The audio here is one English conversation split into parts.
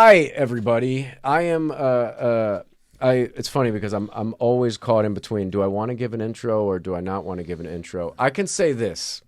right, everybody. I am. It's funny because I'm always caught in between. Do I want to give an intro or do I not want to give an intro? I can say this.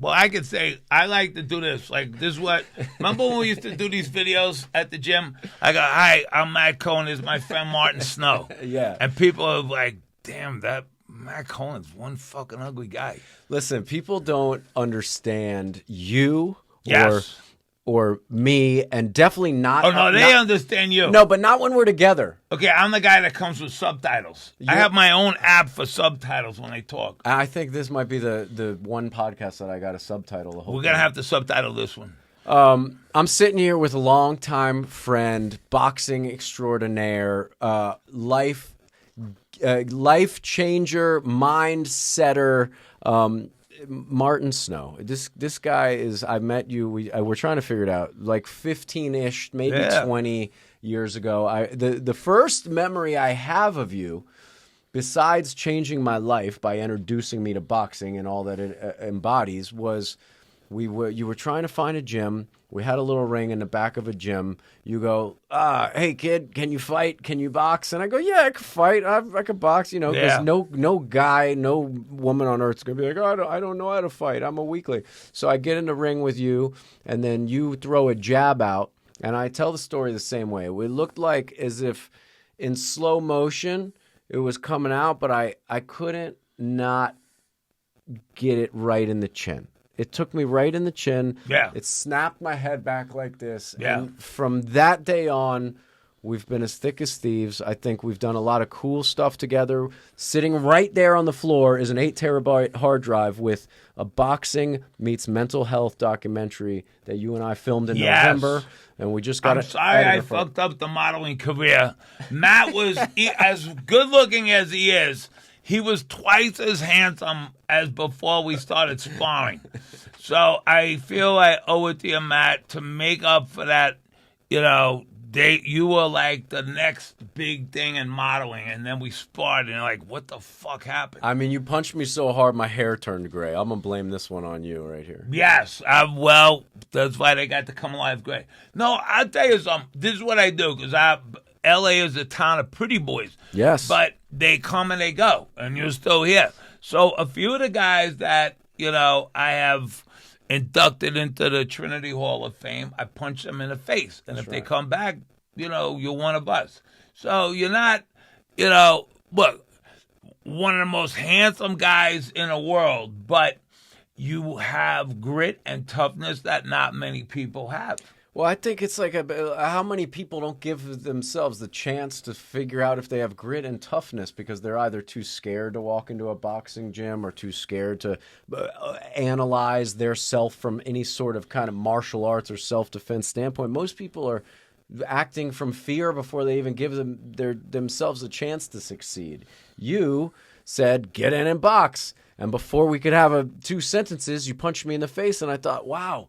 Well, I could say I like to do this. Like this is what. Remember when we used to do these videos at the gym? I go, "Hi, I'm Matt Cohen. This is my friend Martin Snow." Yeah. And people are like, "Damn, that Matt Cohen's one fucking ugly guy." Listen, people don't understand you Yes. or me, and definitely not. Oh no, they understand you. No, but not when we're together. Okay, I'm the guy that comes with subtitles. I have my own app for subtitles when I talk. I think this might be the one podcast that I got a subtitle the whole We're gonna time. have to subtitle this one. I'm sitting here with a longtime friend, boxing extraordinaire, life changer, mind setter, Martin Snow. This guy is. I met you. We're trying to figure it out. Like 15-ish, maybe 20 years ago. The first memory I have of you, besides changing my life by introducing me to boxing and all that it embodies, was you were trying to find a gym. We had a little ring in the back of a gym. You go, hey kid, can you fight? Can you box? And I go, yeah, I can fight. I can box. You know, because no guy, no woman on earth is gonna be like, oh, I don't know how to fight. I'm a weakling. So I get in the ring with you, and then you throw a jab out, and I tell the story the same way. It looked like as if in slow motion it was coming out, but I couldn't not get it right in the chin. It took me right in the chin. Yeah. It snapped my head back like this. Yeah. And from that day on, we've been as thick as thieves. I think we've done a lot of cool stuff together. Sitting right there on the floor is an 8 terabyte hard drive with a boxing meets mental health documentary that you and I filmed in November. And we just got I'm sorry I fucked up the modeling career. Matt was as good looking as he is. He was twice as handsome as before we started sparring. So I feel I owe it to you, Matt, to make up for that. You know, you were like the next big thing in modeling, and then we sparred, and like, what the fuck happened? I mean, you punched me so hard, my hair turned gray. I'm going to blame this one on you right here. Yes. Well, that's why they got to come alive gray. No, I'll tell you something. This is what I do, because L.A. is a town of pretty boys. Yes. But they come and they go, and you're still here. So a few of the guys that, I have inducted into the Trinity Hall of Fame, I punch them in the face. And if they come back, you're one of us. So you're not, look, one of the most handsome guys in the world, but you have grit and toughness that not many people have. Well, I think it's like how many people don't give themselves the chance to figure out if they have grit and toughness because they're either too scared to walk into a boxing gym or too scared to analyze their self from any sort of kind of martial arts or self-defense standpoint. Most people are acting from fear before they even give themselves a chance to succeed. You said, get in and box. And before we could have 2 sentences, you punched me in the face, and I thought, wow,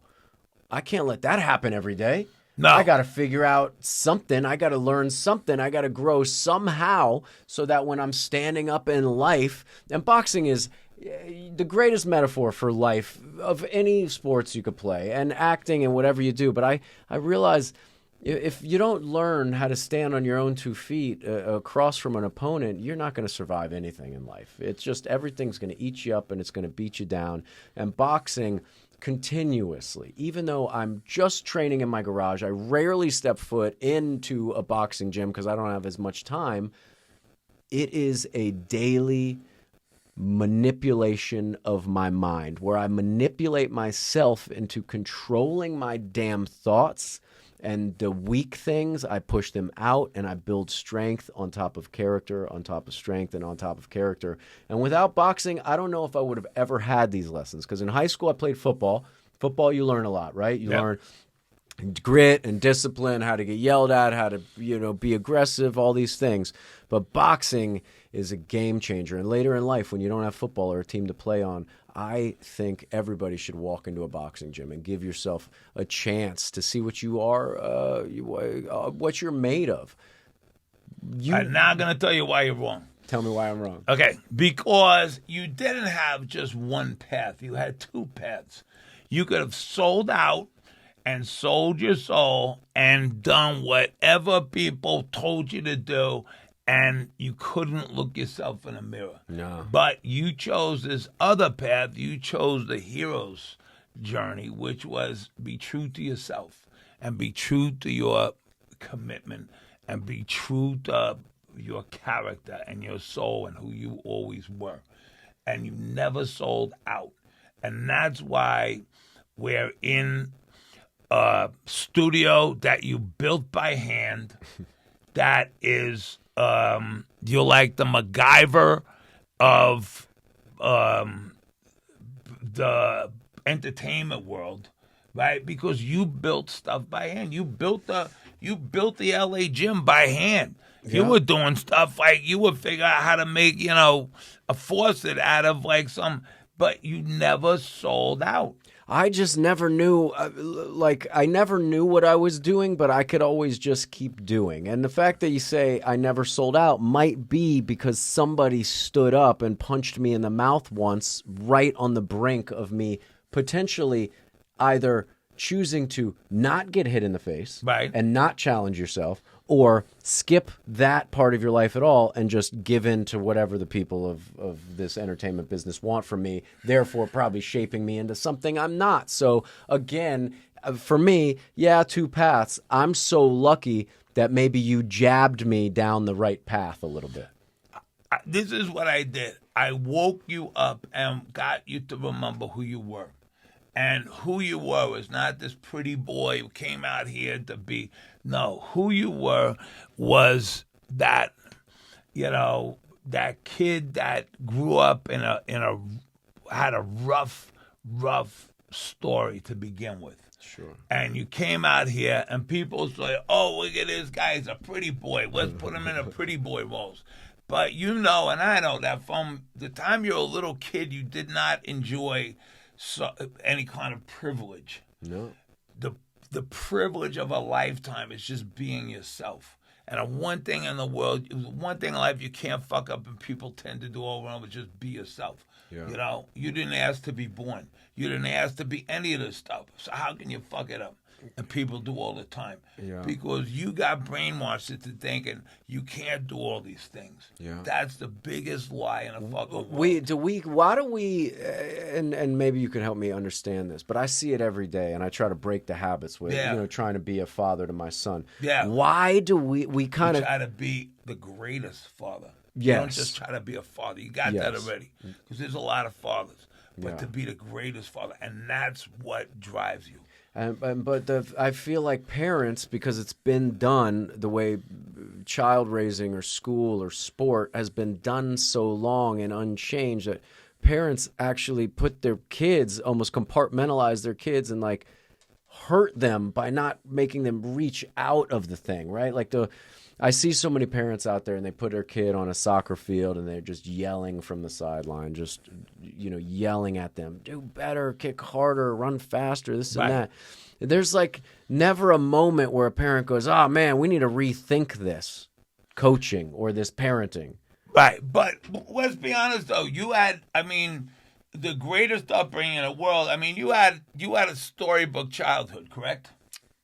I can't let that happen every day. No. I got to figure out something. I got to learn something. I got to grow somehow so that when I'm standing up in life, and boxing is the greatest metaphor for life of any sports you could play, and acting and whatever you do. But I realize if you don't learn how to stand on your own 2 feet across from an opponent, you're not going to survive anything in life. It's just everything's going to eat you up and it's going to beat you down. And boxing continuously, even though I'm just training in my garage, I rarely step foot into a boxing gym because I don't have as much time. It is a daily manipulation of my mind where I manipulate myself into controlling my damn thoughts, and the weak things, I push them out and I build strength on top of character, on top of strength, and on top of character. And without boxing, I don't know if I would have ever had these lessons. Because in high school, I played football. Football, you learn a lot, right? You learn grit and discipline, how to get yelled at, how to, be aggressive, all these things. But boxing is a game changer. And later in life, when you don't have football or a team to play on, I think everybody should walk into a boxing gym and give yourself a chance to see what you are, what you're made of. I'm now going to tell you why you're wrong. Tell me why I'm wrong. Okay, because you didn't have just one path. You had 2 paths. You could have sold out and sold your soul and done whatever people told you to do, and you couldn't look yourself in the mirror. No. But you chose this other path. You chose the hero's journey, which was be true to yourself and be true to your commitment and be true to your character and your soul and who you always were. And you never sold out. And that's why we're in a studio that you built by hand that is, you're like the MacGyver of the entertainment world, right? Because you built stuff by hand. You built the LA gym by hand. You were doing stuff like you would figure out how to make, a faucet out of like some, but you never sold out. I just never knew, I never knew what I was doing, but I could always just keep doing. And the fact that you say I never sold out might be because somebody stood up and punched me in the mouth once, right on the brink of me potentially either choosing to not get hit in the face and not challenge yourself, or skip that part of your life at all and just give in to whatever the people of this entertainment business want from me, therefore probably shaping me into something I'm not. So again, for me, two paths. I'm so lucky that maybe you jabbed me down the right path a little bit. This is what I did. I woke you up and got you to remember who you were. And who you were was not this pretty boy who came out here to be. No, who you were was that, that kid that grew up had a rough story to begin with. Sure. And you came out here and people say, oh, look at this guy, he's a pretty boy. Let's put him in a pretty boy roles. But and I know that from the time you're a little kid, you did not enjoy any kind of privilege. No. The privilege of a lifetime is just being yourself. And one thing in the world, one thing in life you can't fuck up, and people tend to do over and over, just be yourself. Yeah. You didn't ask to be born. You didn't ask to be any of this stuff. So how can you fuck it up? And people do all the time. Yeah. Because you got brainwashed into thinking you can't do all these things. Yeah. That's the biggest lie in the fucking world. Why do we, and maybe you can help me understand this, but I see it every day and I try to break the habits with, trying to be a father to my son. Yeah. Why do we kind of try to be the greatest father? Yes. You don't just try to be a father. You got that already. Because there's a lot of fathers. But to be the greatest father, and that's what drives you. But I feel like parents, because it's been done the way child raising or school or sport has been done so long and unchanged, that parents actually put their kids, almost compartmentalize their kids and like hurt them by not making them reach out of the thing, right? Like I see so many parents out there and they put their kid on a soccer field and they're just yelling from the sideline, just, yelling at them, do better, kick harder, run faster, this and that. There's like never a moment where a parent goes, oh man, we need to rethink this coaching or this parenting. Right. But let's be honest though, you had, the greatest upbringing in the world. You had a storybook childhood, correct?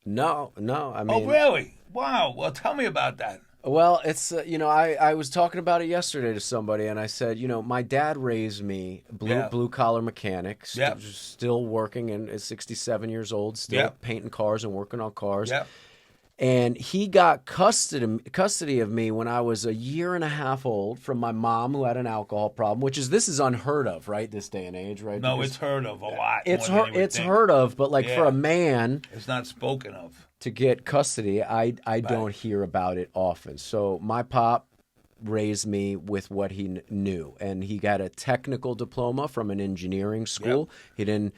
No. Oh, really? Wow. Well, tell me about that. Well, it's, I was talking about it yesterday to somebody, and I said, my dad raised me blue-collar mechanic, still working, and is 67 years old, still painting cars and working on cars. Yeah. And he got custody of me when I was a year and a half old from my mom, who had an alcohol problem, this is unheard of, right, this day and age, right? No, it's heard of a lot. It's heard of, but for a man, it's not spoken of. To get custody, I don't hear about it often. So my pop raised me with what he knew, and he got a technical diploma from an engineering school. Yep. He didn't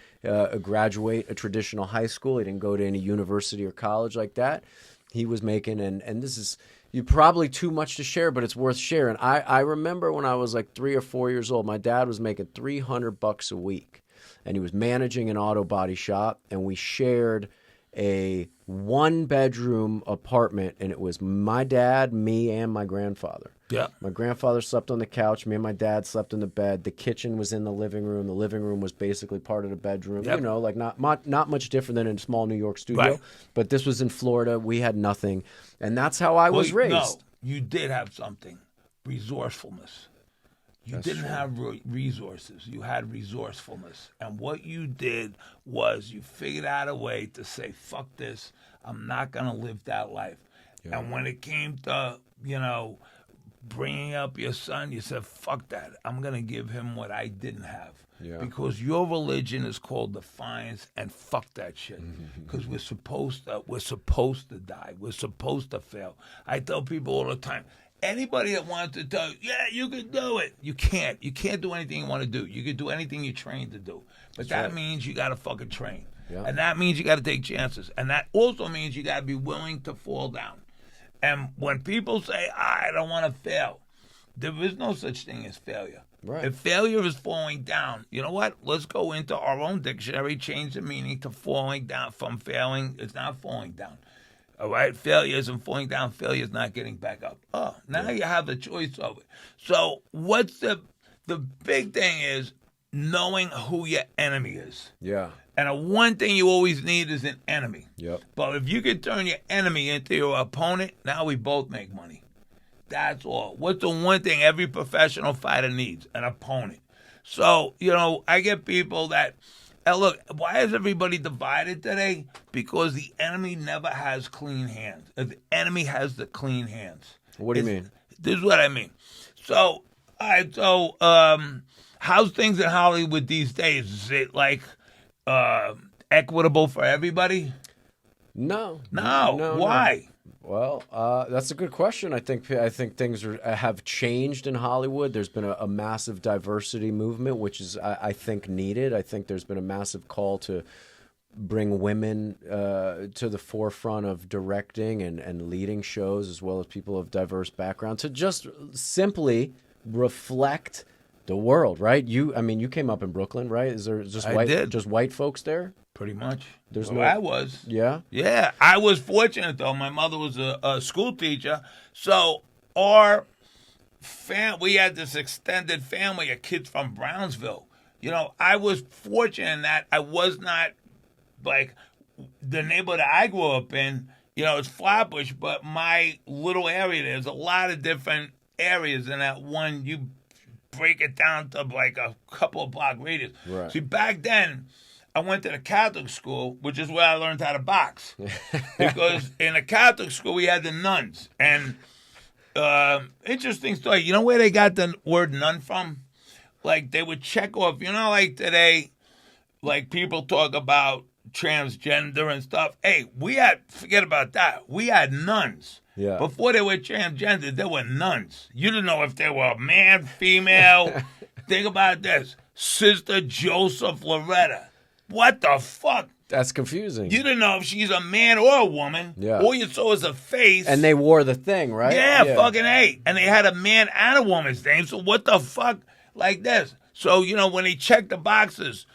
graduate a traditional high school. He didn't go to any university or college like that. He was making, and this is probably too much to share, but it's worth sharing. I remember when I was like 3 or 4 years old, my dad was making $300 a week, and he was managing an auto body shop, and we shared a 1-bedroom apartment, and it was my dad, me, and my grandfather. Yeah. My grandfather slept on the couch. Me and my dad slept in the bed. The kitchen was in the living room. The living room was basically part of the bedroom. Yep. You know, like not much different than in a small New York studio. Right. But this was in Florida. We had nothing. And that's how I was raised. No, you did have something. Resourcefulness. You didn't have resources. You had resourcefulness. And what you did was you figured out a way to say, fuck this. I'm not going to live that life. Yeah. And when it came to, bringing up your son, you said, fuck that. I'm going to give him what I didn't have. Yeah. Because your religion is called defiance, and fuck that shit. Because we're supposed to die. We're supposed to fail. I tell people all the time, anybody that wants to tell you, yeah, you can do it. You can't. You can't do anything you want to do. You can do anything you're trained to do. But that means you got to fucking train. Yeah. And that means you got to take chances. And that also means you got to be willing to fall down. And when people say, I don't want to fail, there is no such thing as failure. Right. If failure is falling down, you know what? Let's go into our own dictionary, change the meaning to falling down. From failing, it's not falling down. All right? Failure isn't falling down. Failure is not getting back up. Oh, now you have the choice of it. So what's the big thing is knowing who your enemy is. Yeah. And the one thing you always need is an enemy. Yep. But if you can turn your enemy into your opponent, now we both make money. That's all. What's the one thing every professional fighter needs? An opponent. So, I get people that, look, why is everybody divided today? Because the enemy never has clean hands. The enemy has the clean hands. What do you mean? This is what I mean. So, all right, how's things in Hollywood these days? Is it like equitable for everybody? No. Why? No. Well, that's a good question. I think things have changed in Hollywood. There's been a massive diversity movement, which is, I think, needed. I think there's been a massive call to bring women to the forefront of directing and leading shows, as well as people of diverse background, to just simply reflect the world, right? You came up in Brooklyn, right? Is there just white folks there? Pretty much. I was. Yeah? Yeah. I was fortunate, though. My mother was a school teacher. So our we had this extended family of kids from Brownsville. I was fortunate in that I was not like the neighborhood I grew up in. It's Flatbush, but my little area, there's a lot of different areas in that one. You break it down to like a couple of block radius. Right. See, back then, I went to the Catholic school, which is where I learned how to box. Because in the Catholic school, we had the nuns. And interesting story. You know where they got the word nun from? Like, they would check off. Like today, like people talk about transgender and stuff. Hey, forget about that. We had nuns. Yeah. Before they were transgender, they were nuns. You didn't know if they were man, female. Think about this. Sister Joseph Loretta. What the fuck? That's confusing. You didn't know if she's a man or a woman. Yeah. All you saw was a face. And they wore the thing, right? Yeah, fucking A. And they had a man and a woman's name. So what the fuck? Like this. So, when they check the boxes,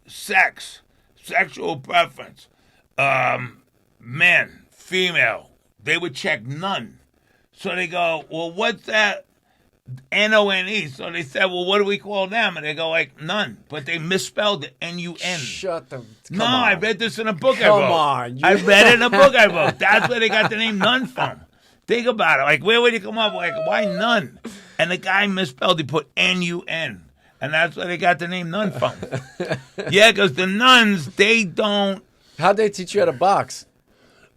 sex, sexual preference, men, female, they would check none. So they go, well, what's that? N-O-N-E. So they said, well, what do we call them? And they go, like, none. But they misspelled it, N-U-N. Shut the... No, on. I read this in a book I wrote. Come on. I read it in a book I wrote. That's where they got the name Nun from. Think about it. Like, where would you come up? Like, why Nun? And the guy misspelled, he put N-U-N. And that's where they got the name Nun from. Yeah, because the nuns, they don't... How'd they teach you how to box?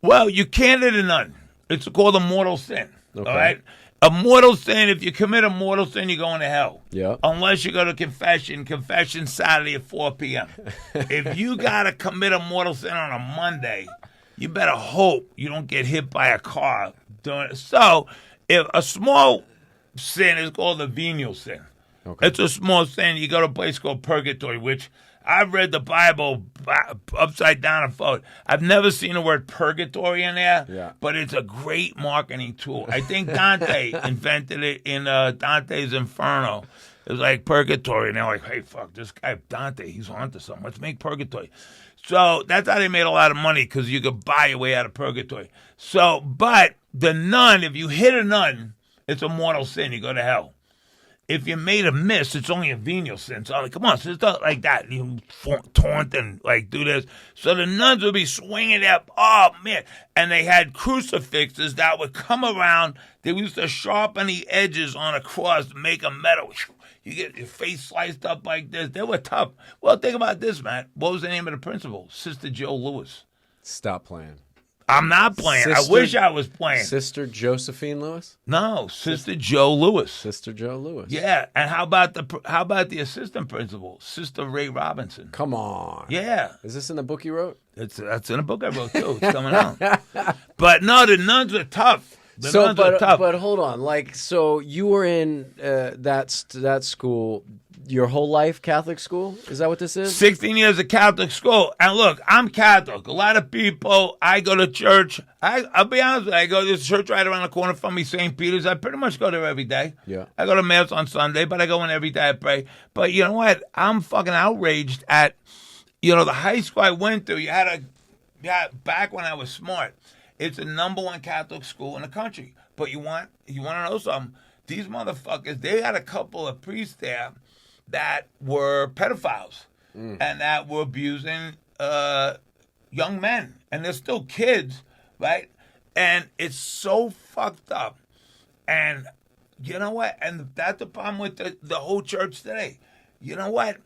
Well, you can't hit a nun. It's called a mortal sin. Okay. All right? A mortal sin, if you commit a mortal sin, you're going to hell. Yeah. Unless you go to confession. Confession Saturday at 4 p.m. If you got to commit a mortal sin on a Monday, you better hope you don't get hit by a car doing it. So, if a small sin is called a venial sin. Okay. It's a small sin. You go to a place called purgatory, which I've read the Bible upside down and forward. I've never seen the word purgatory in there, but it's a great marketing tool. I think Dante invented it in Dante's Inferno. It was like purgatory, and they're like, hey, fuck, this guy Dante, he's onto something. Let's make purgatory. So that's how they made a lot of money, because you could buy your way out of purgatory. So, but the nun, if you hit a nun, it's a mortal sin. You go to hell. If you made a miss, it's only a venial sin. So, like, come on, sister, like that. You taunt and, like, do this. So the nuns would be swinging up. Oh, man. And they had crucifixes that would come around. They used to sharpen the edges on a cross to make a metal. You get your face sliced up like this. They were tough. Well, think about this, man. What was the name of the principal? Sister Joe Lewis. Stop playing. I'm not playing. I wish I was playing. Sister Josephine Lewis? No, Sister Joe Lewis. Sister Joe Lewis. Yeah, and how about the assistant principal, Sister Ray Robinson? Come on. Yeah. Is this in the book you wrote? That's in a book I wrote too. It's coming out. But no, the nuns are tough. But hold on. Like, so you were in that school your whole life, Catholic school? Is that what this is? 16 years of Catholic school. And look, I'm Catholic. A lot of people, I go to church. I'll be honest with you, I go to this church right around the corner from me, St. Peter's. I pretty much go there every day. Yeah. I go to Mass on Sunday, but I go in every day, I pray. But you know what? I'm fucking outraged at, the high school I went to. Back when I was smart, it's the #1 Catholic school in the country. But you want to know something? These motherfuckers, they had a couple of priests there that were pedophiles and that were abusing young men. And they're still kids, right? And it's so fucked up. And you know what? And that's the problem with the whole church today. You know what?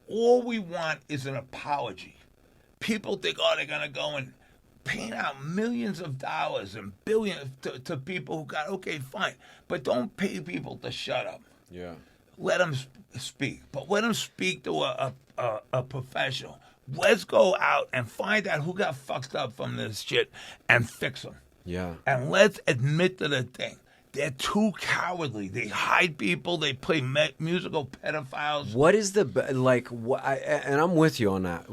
All we want is an apology. People think, they're going to go and paying out millions of dollars and billions to people who got, okay, fine. But don't pay people to shut up. Yeah. Let them speak. But let them speak to a professional. Let's go out and find out who got fucked up from this shit and fix them. Yeah. And let's admit to the thing. They're too cowardly. They hide people. They play musical pedophiles. What is and I'm with you on that.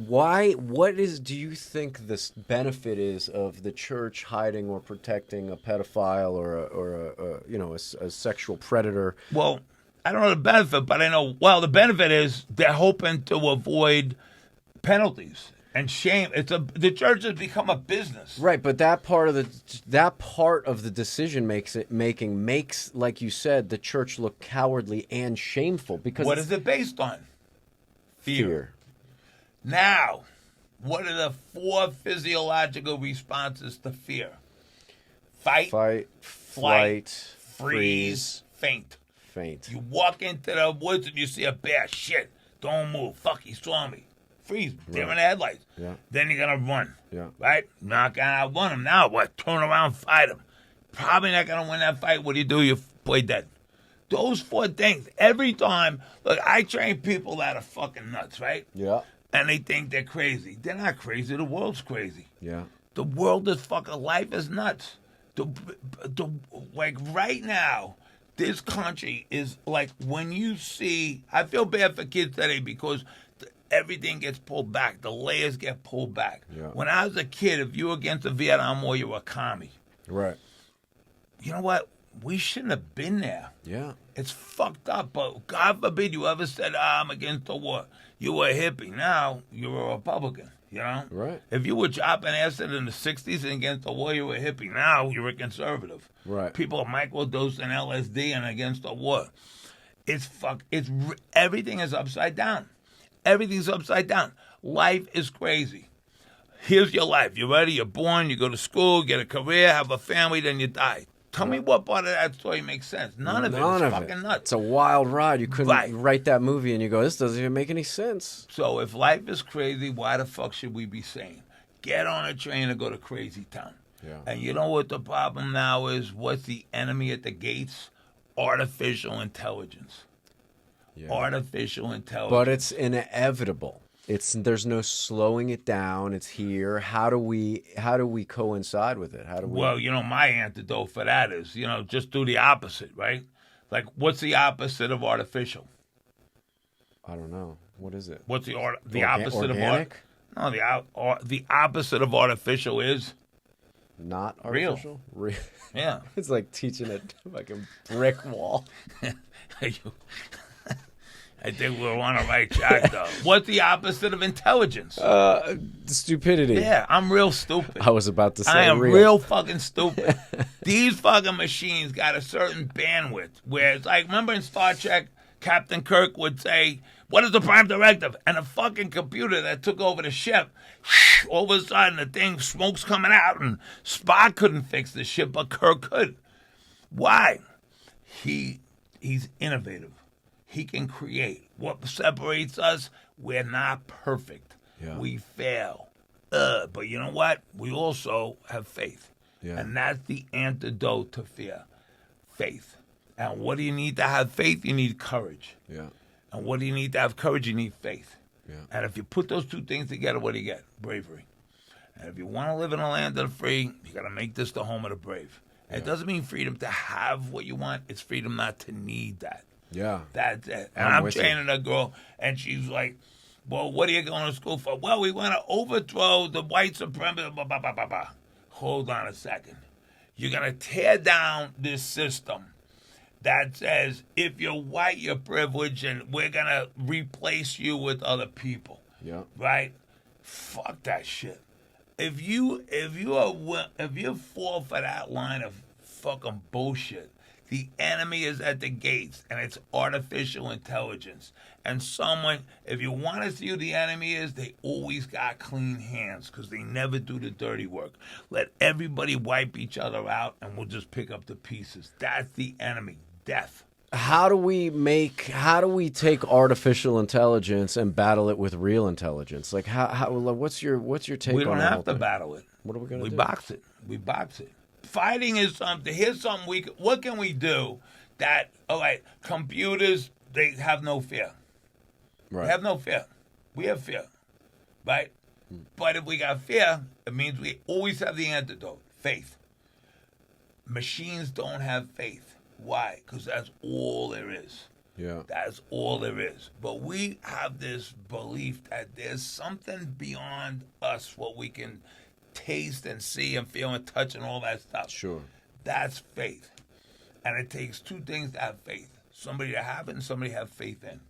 Do you think this benefit is of the church hiding or protecting a pedophile or a sexual predator? Well, I don't know the benefit, but I know, the benefit is they're hoping to avoid penalties and shame. The church has become a business, right? But that part of the decision makes, like you said, the church look cowardly and shameful. Because what is it based on? Fear. Now, what are the 4 physiological responses to fear? Fight, flight, freeze, faint. You walk into the woods and you see a bear. Shit, don't move. Fuck, he saw me. Freeze, dim in the headlights. Yeah. Then you're going to run. Yeah. Right? Not going to outrun him. Now what? Turn around, fight him. Probably not going to win that fight. What do? You play dead. Those 4 things. Every time. Look, I train people that are fucking nuts, right? Yeah. And they think they're crazy. They're not crazy. The world's crazy. Yeah. The world is fucking, life is nuts. Like right now, this country is like, when you see, I feel bad for kids today because everything gets pulled back. The layers get pulled back. Yeah. When I was a kid, if you were against the Vietnam War, you were a commie. Right. You know what? We shouldn't have been there. Yeah. It's fucked up, but God forbid you ever said, I'm against the war. You were a hippie. Now you're a Republican, Right. If you were chopping acid in the 60s and against the war, you were a hippie. Now you're a conservative. Right. People are microdosing LSD and against the war. Everything is upside down. Everything's upside down. Life is crazy. Here's your life. You're ready. You're born. You go to school, get a career, have a family, then you die. Tell me what part of that story makes sense. None of it is fucking nuts. It's a wild ride. You couldn't write that movie and you go, this doesn't even make any sense. So if life is crazy, why the fuck should we be sane? Get on a train and go to crazy town. Yeah. And you know what the problem now is? What's the enemy at the gates? Artificial intelligence. Yeah. Artificial intelligence. But it's inevitable. There's no slowing it down. It's here. How do we coincide with it? Well, my antidote for that is, just do the opposite, right? Like, what's the opposite of artificial? I don't know. What is it? What's the opposite organic? of No, the opposite of artificial is not artificial. Real. Yeah, It's like teaching a fucking brick wall. I think we're on the right track, though. What's the opposite of intelligence? Stupidity. Yeah, I'm real stupid. I was about to say I am real fucking stupid. These fucking machines got a certain bandwidth where it's like, remember in Star Trek, Captain Kirk would say, "What is the prime directive?" And a fucking computer that took over the ship, all of a sudden the thing, smoke's coming out, and Spock couldn't fix the ship, but Kirk could. Why? He's innovative. He can create. What separates us? We're not perfect. Yeah. We fail. But you know what? We also have faith. Yeah. And that's the antidote to fear. Faith. And what do you need to have faith? You need courage. Yeah. And what do you need to have courage? You need faith. Yeah. And if you put those two things together, what do you get? Bravery. And if you want to live in a land of the free, you got to make this the home of the brave. And it doesn't mean freedom to have what you want. It's freedom not to need that. Yeah. That's it. And I'm training a girl, and she's like, well, what are you going to school for? Well, we want to overthrow the white supremacy. Blah, blah, blah, blah, blah. Hold on a second. You're going to tear down this system that says if you're white, you're privileged, and we're going to replace you with other people. Yeah. Right? Fuck that shit. If you fall for that line of fucking bullshit, the enemy is at the gates, and it's artificial intelligence. And someone, if you want to see who the enemy is, they always got clean hands because they never do the dirty work. Let everybody wipe each other out, and we'll just pick up the pieces. That's the enemy, death. How do we take artificial intelligence and battle it with real intelligence? Like what's your take on that? We don't have to battle it. What are we going to do? We box it. Fighting is something. Here's something what can we do that, all right, computers, they have no fear. Right. They have no fear. We have fear, right? But if we got fear, it means we always have the antidote, faith. Machines don't have faith. Why? Because that's all there is. Yeah. That's all there is. But we have this belief that there's something beyond us, what we can taste and see and feel and touch and all that stuff. Sure. That's faith. And it takes two things to have faith. Somebody to have it and somebody to have faith in.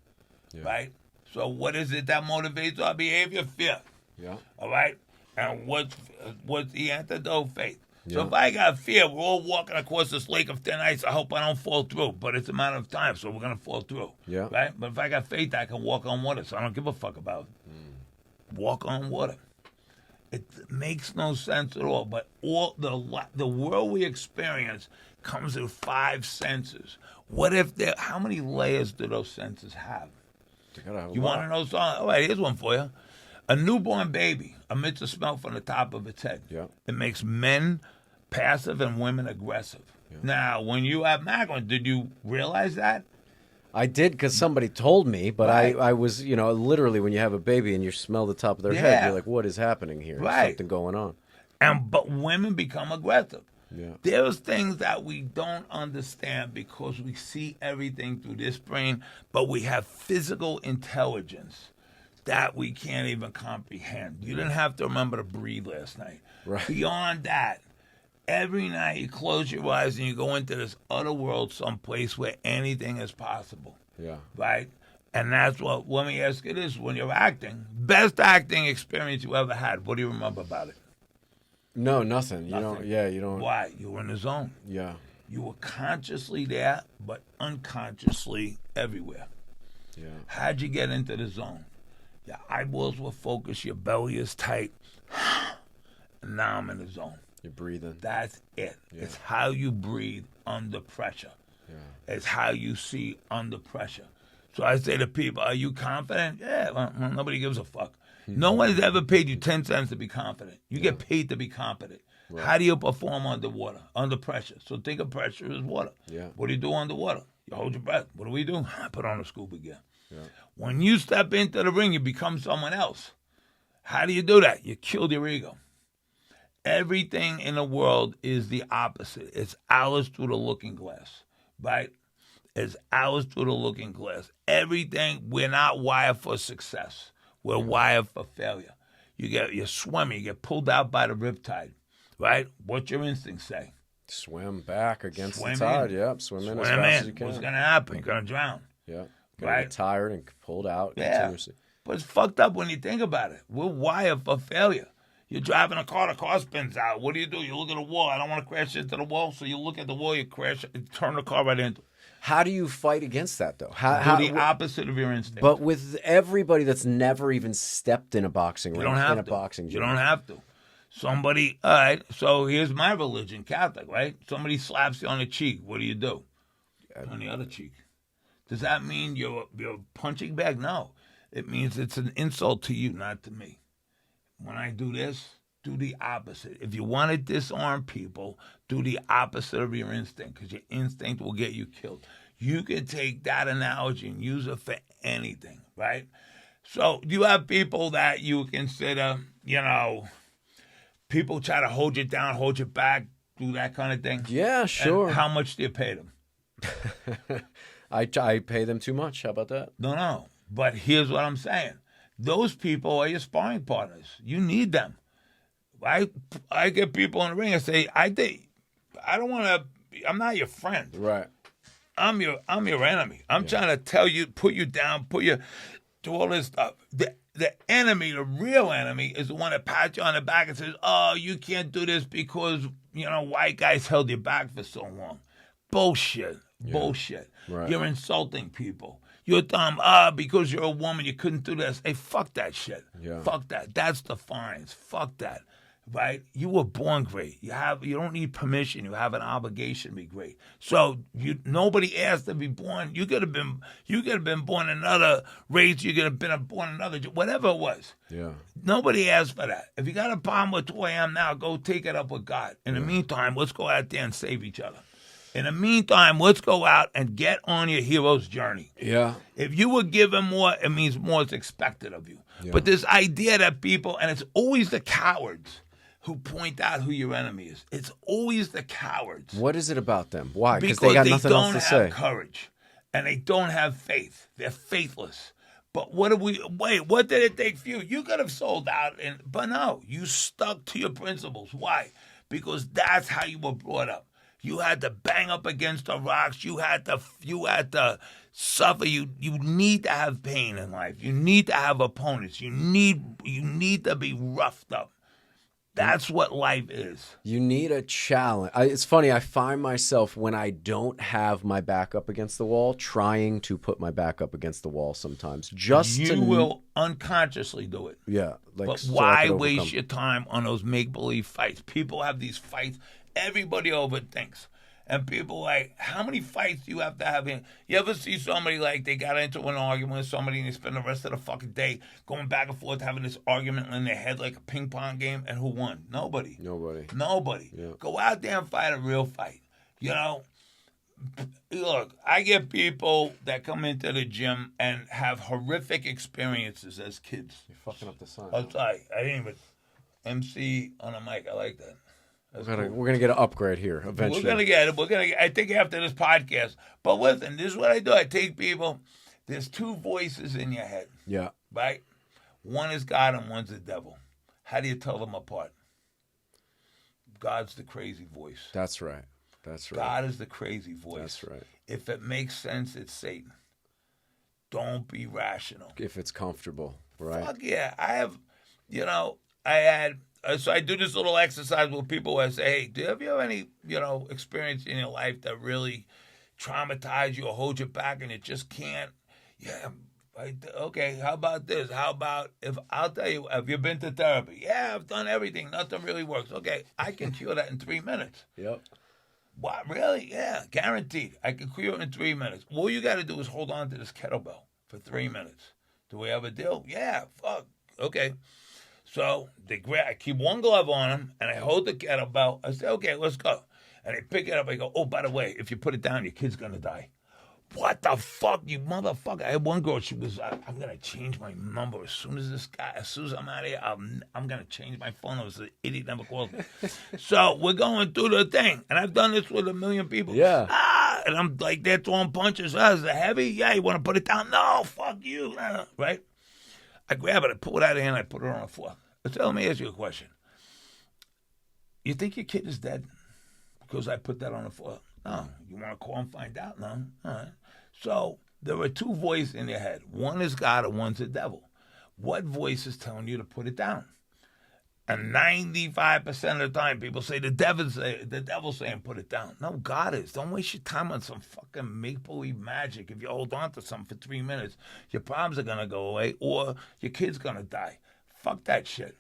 Yeah. Right? So what is it that motivates our behavior? Fear. Yeah. All right? And what's the antidote? Faith. Yeah. So if I got fear, we're all walking across this lake of thin ice. I hope I don't fall through. But it's a matter of time, so we're going to fall through. Yeah. Right? But if I got faith, I can walk on water. So I don't give a fuck about it. Walk on water. It makes no sense at all. But all the world we experience comes with five senses. What if how many layers do those senses have? You want to know something? All right, here's one for you. A newborn baby emits a smell from the top of its head. Yeah. It makes men passive and women aggressive. Yeah. Now, when you have macular, did you realize that? I did because somebody told me, but right. I was, literally when you have a baby and you smell the top of their head, you're like, what is happening here? Right. There's something going on. But women become aggressive. Yeah. There's things that we don't understand because we see everything through this brain, but we have physical intelligence that we can't even comprehend. You didn't have to remember to breathe last night. Right. Beyond that, every night you close your eyes and you go into this other world someplace where anything is possible. Yeah. Right? And that's what, let me ask you this, when you're acting, best acting experience you ever had, what do you remember about it? No, nothing. You don't. Why? You were in the zone. Yeah. You were consciously there, but unconsciously everywhere. Yeah. How'd you get into the zone? Your eyeballs were focused, your belly is tight, and now I'm in the zone. You're breathing. That's it. Yeah. It's how you breathe under pressure. Yeah. It's how you see under pressure. So I say to people, are you confident? Yeah, well, nobody gives a fuck. No one's ever paid you 10 cents to be confident. You get paid to be competent. Right. How do you perform underwater, under pressure? So think of pressure as water. Yeah. What do you do underwater? You hold your breath. What do we do? Put on a scuba gear. Yeah. When you step into the ring, you become someone else. How do you do that? You kill your ego. Everything in the world is the opposite. It's ours through the looking glass, right? is ours through the looking glass. Everything, we're not wired for success. We're wired for failure. You're swimming, you get pulled out by the riptide, right? What's your instinct say? Swim back against the tide. Yep, swim in as fast as you can. What's going to happen? You're going to drown. Yeah, right? Get tired and pulled out continuously. But it's fucked up when you think about it. We're wired for failure. You're driving a car, the car spins out. What do? You look at the wall. I don't want to crash into the wall, so you look at the wall, you crash, you turn the car right into it. How do you fight against that, though? Do the opposite of your instinct. But with everybody that's never even stepped in a boxing ring, boxing gym. You don't have to. Somebody, all right, so here's my religion, Catholic, right? Somebody slaps you on the cheek. What do? On the other cheek. Does that mean you're a punching bag? No. It means it's an insult to you, not to me. When I do this, do the opposite. If you want to disarm people, do the opposite of your instinct, because your instinct will get you killed. You can take that analogy and use it for anything, right? So you have people that you consider, people try to hold you down, hold you back, do that kind of thing. Yeah, sure. And how much do you pay them? I pay them too much. How about that? No. But here's what I'm saying. Those people are your sparring partners. You need them. I get people in the ring and say, I'm not your friend. Right. I'm your enemy. I'm trying to tell you, put you down, do all this stuff. The enemy, the real enemy, is the one that pats you on the back and says, oh, you can't do this because, white guys held you back for so long. Bullshit. Right. You're insulting people. You're dumb. Because you're a woman, you couldn't do this. Hey, fuck that shit. Yeah. Fuck that. That's defiance. Fuck that. Right? You were born great. You don't need permission. You have an obligation to be great. So nobody asked to be born. You could have been born another race. You could have been born another, whatever it was. Yeah. Nobody asked for that. If you got a problem with who I am now, go take it up with God. In the meantime, let's go out there and save each other. In the meantime, let's go out and get on your hero's journey. Yeah. If you were given more, it means more is expected of you. Yeah. But this idea that people, and it's always the cowards who point out who your enemy is. It's always the cowards. What is it about them? Why? Because they got nothing else to say. They don't have courage, and they don't have faith. They're faithless. But what did it take for you? You could have sold out, but no, you stuck to your principles. Why? Because that's how you were brought up. You had to bang up against the rocks. You had to suffer. You need to have pain in life. You need to have opponents. You need to be roughed up. That's what life is. You need a challenge. It's funny. I find myself when I don't have my back up against the wall, trying to put my back up against the wall sometimes. You will unconsciously do it. Yeah. But why waste your time on those make-believe fights? People have these fights. Everybody overthinks. And people how many fights do you have to have in? You ever see somebody they got into an argument with somebody and they spend the rest of the fucking day going back and forth having this argument in their head like a ping pong game, and who won? Nobody. Yeah. Go out there and fight a real fight. Look, I get people that come into the gym and have horrific experiences as kids. You're fucking up the sign. I'm sorry. I didn't even MC on a mic. I like that. We're gonna get an upgrade here eventually. We're gonna get it. I think after this podcast. But listen, this is what I do. I take people. There's two voices in your head. Yeah. Right. One is God and one's the devil. How do you tell them apart? God's the crazy voice. That's right. God is the crazy voice. That's right. If it makes sense, it's Satan. Don't be rational. If it's comfortable, right? Fuck yeah. So I do this little exercise with people where I say, hey, do you have any, experience in your life that really traumatized you or hold you back and you just can't? Yeah. Okay, how about this? How about I'll tell you, have you been to therapy? Yeah, I've done everything. Nothing really works. Okay, I can cure that in 3 minutes. Yep. What, really? Yeah, guaranteed. I can cure it in 3 minutes. All you got to do is hold on to this kettlebell for 3 minutes. Do we have a deal? Yeah, fuck. Okay. So I keep one glove on them, and I hold the kettlebell. I say, okay, let's go. And they pick it up. I go, oh, by the way, if you put it down, your kid's going to die. What the fuck, you motherfucker? I had one girl, she was, I'm going to change my number as soon as I'm out of here, I'm going to change my phone number. So the idiot never called me. So we're going through the thing. And I've done this with 1 million people. Yeah. and I'm like, they're throwing punches. Is it heavy? Yeah, you want to put it down? No, fuck you. Right? I grab it, I pull it out of hand, I put it on the floor. So let me ask you a question. You think your kid is dead because I put that on the floor? No. You want to call and find out? No. All right. So there are two voices in your head. One is God and one's the devil. What voice is telling you to put it down? And 95% of the time, people say the devil's saying put it down. No, God is. Don't waste your time on some fucking make-believe magic. If you hold on to something for 3 minutes, your problems are going to go away or your kid's going to die. Fuck that shit.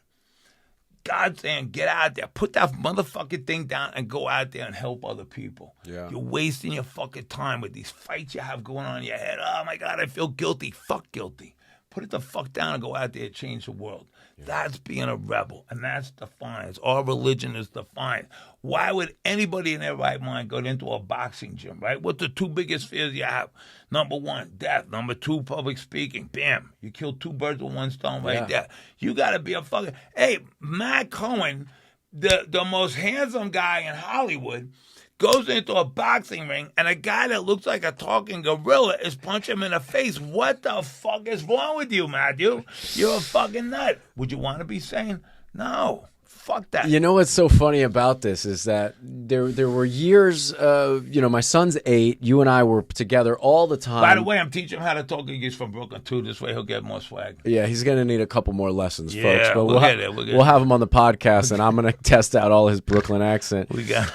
God's saying, get out there, put that motherfucking thing down and go out there and help other people. Yeah. You're wasting your fucking time with these fights you have going on in your head. Oh, my God, I feel guilty. Fuck guilty. Put it the fuck down and go out there and change the world. Yeah. That's being a rebel, and that's defiance. Our religion is defiance. Why would anybody in their right mind go into a boxing gym, right? What's the two biggest fears you have? Number one, death. Number two, public speaking. Bam. You killed two birds with one stone right there. You got to be a fucking... Hey, Matt Cohen, the most handsome guy in Hollywood, goes into a boxing ring, and a guy that looks like a talking gorilla is punching him in the face. What the fuck is wrong with you, Matthew? You're a fucking nut. Would you want to be sane? No. Fuck that. You know what's so funny about this is that there were years, my son's 8. You and I were together all the time. By the way, I'm teaching him how to talk English from Brooklyn, too. This way he'll get more swag. Yeah, he's going to need a couple more lessons, folks. Yeah, But we'll have him on the podcast, and I'm going to test out all his Brooklyn accent. We got.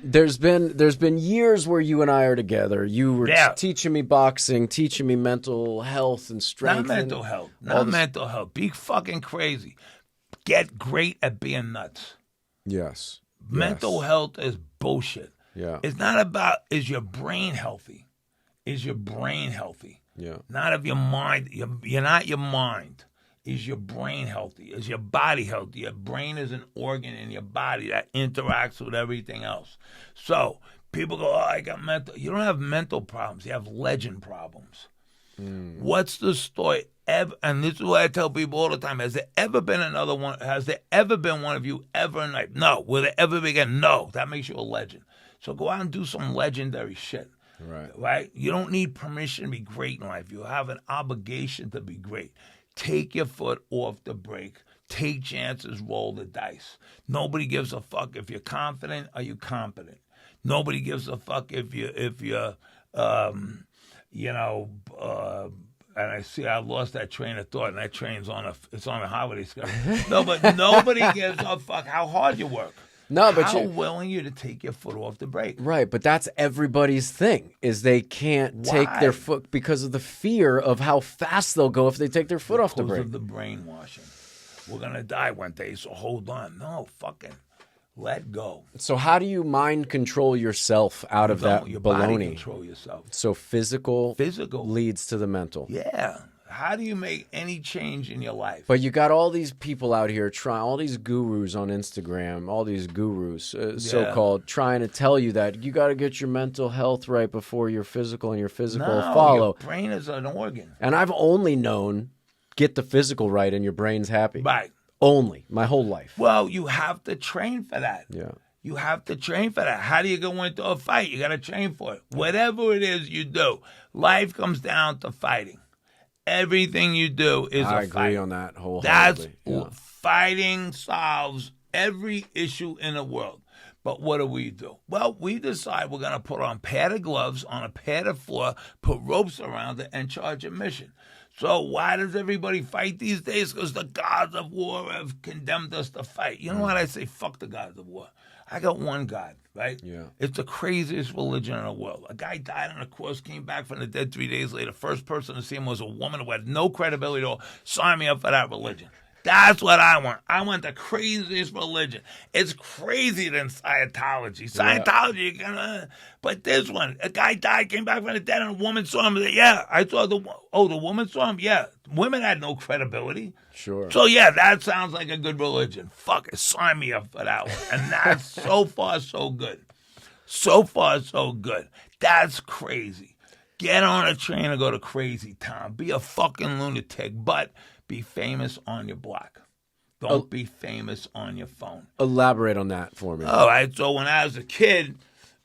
There's been years where you and I are together. You were teaching me boxing, teaching me mental health and strength. Not mental health. Not mental health. Be fucking crazy. Get great at being nuts. Yes. Mental health is bullshit. Yeah. It's not about, is your brain healthy? Is your brain healthy? Yeah. Not of your mind. You're not your mind. Is your brain healthy? Is your body healthy? Your brain is an organ in your body that interacts with everything else. So people go, oh, I got mental. You don't have mental problems. You have legend problems. What's the story? And this is what I tell people all the time. Has there ever been another one? Has there ever been one of you ever in life? No. Will there ever be again? No. That makes you a legend. So go out and do some legendary shit. Right? You don't need permission to be great in life. You have an obligation to be great. Take your foot off the brake. Take chances. Roll the dice. Nobody gives a fuck if you're confident or you competent. Nobody gives a fuck if you're and I see I lost that train of thought, and that train's on a holiday schedule. No, but nobody gives a fuck how hard you work. No, but how willing you to take your foot off the brake. Right, but that's everybody's thing, is they can't take their foot because of the fear of how fast they'll go if they take their foot off the brake. Because of the brainwashing. We're going to die one day, so hold on. No, fucking let go. So how do you mind control yourself out of that your baloney? Body control yourself. So physical leads to the mental. Yeah. How do you make any change in your life? But you got all these people out here trying, all these gurus on Instagram, all these gurus, so-called, trying to tell you that you got to get your mental health right before your physical, and your physical follow. Your brain is an organ. And I've only known get the physical right and your brain's happy. Right. Only. My whole life. Well, you have to train for that. Yeah. You have to train for that. How do you go into a fight? You got to train for it. Whatever it is you do, life comes down to fighting. Everything you do is a fight. I agree on that wholeheartedly. Fighting solves every issue in the world. But what do? Well, we decide we're going to put on padded gloves on a padded floor, put ropes around it, and charge a mission. So why does everybody fight these days? Because the gods of war have condemned us to fight. You know what I say? Fuck the gods of war. I got one God, right? Yeah. It's the craziest religion in the world. A guy died on a cross, came back from the dead 3 days later. First person to see him was a woman who had no credibility at all. Sign me up for that religion. That's what I want. I want the craziest religion. It's crazier than Scientology. Scientology, but this one, a guy died, came back from the dead, and a woman saw him. Yeah, I saw the woman saw him? Yeah. Women had no credibility. Sure. So, yeah, that sounds like a good religion. Fuck it, sign me up for that one. And that's so far so good. So far so good. That's crazy. Get on a train and go to crazy town. Be a fucking lunatic, but be famous on your block. Don't be famous on your phone. Elaborate on that for me. All right. So when I was a kid,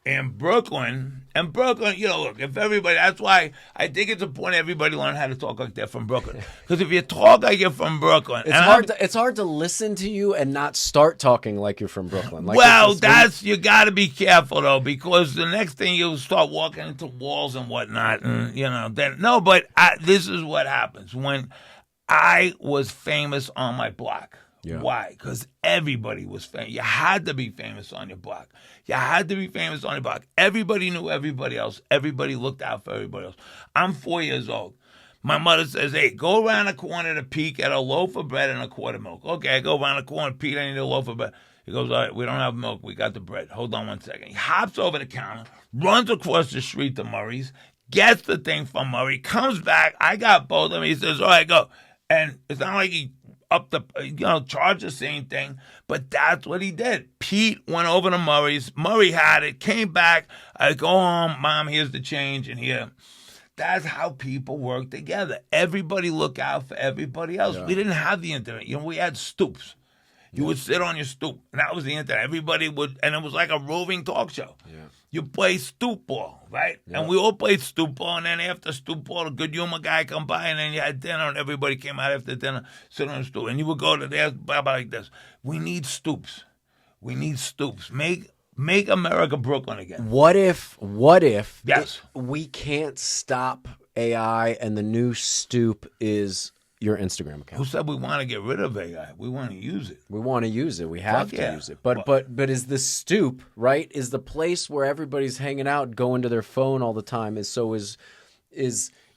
in Brooklyn, look, if everybody, that's why I think it's important everybody learn how to talk like they're from Brooklyn. Because if you talk like you're from Brooklyn, it's hard to listen to you and not start talking like you're from Brooklyn. Like you got to be careful though, because the next thing you'll start walking into walls and whatnot, and this is what happens when I was famous on my block. Yeah. Why? Because everybody was famous. You had to be famous on your block. Everybody knew everybody else. Everybody looked out for everybody else. I'm 4 years old. My mother says, hey, go around the corner to Pete, get a loaf of bread and a quart of milk. Okay, I go around the corner, Pete, I need a loaf of bread. He goes, all right, we don't have milk. We got the bread. Hold on 1 second. He hops over the counter, runs across the street to Murray's, gets the thing from Murray, comes back. I got both of them. He says, all right, go. And it's not like he charged the same thing, but that's what he did. Pete went over to Murray's. Murray had it, came back. I go home, Mom, here's the change, and here. That's how people work together. Everybody look out for everybody else. Yeah. We didn't have the internet. We had stoops. You would sit on your stoop, and that was the internet. Everybody would, and it was like a roving talk show. Yeah. You play stoop ball, right? Yeah. And we all played stoop ball, and then after stoop ball, a good humor guy come by, and then you had dinner, and everybody came out after dinner, sit on the stoop, and you would go to there, like this. We need stoops. Make America Brooklyn again. What if yes. We can't stop AI, and the new stoop is your Instagram account? Who said we want to get rid of AI? We want to use it. We want to use it. We have to use it. But is the stoop, right? Is the place where everybody's hanging out, going to their phone all the time? Is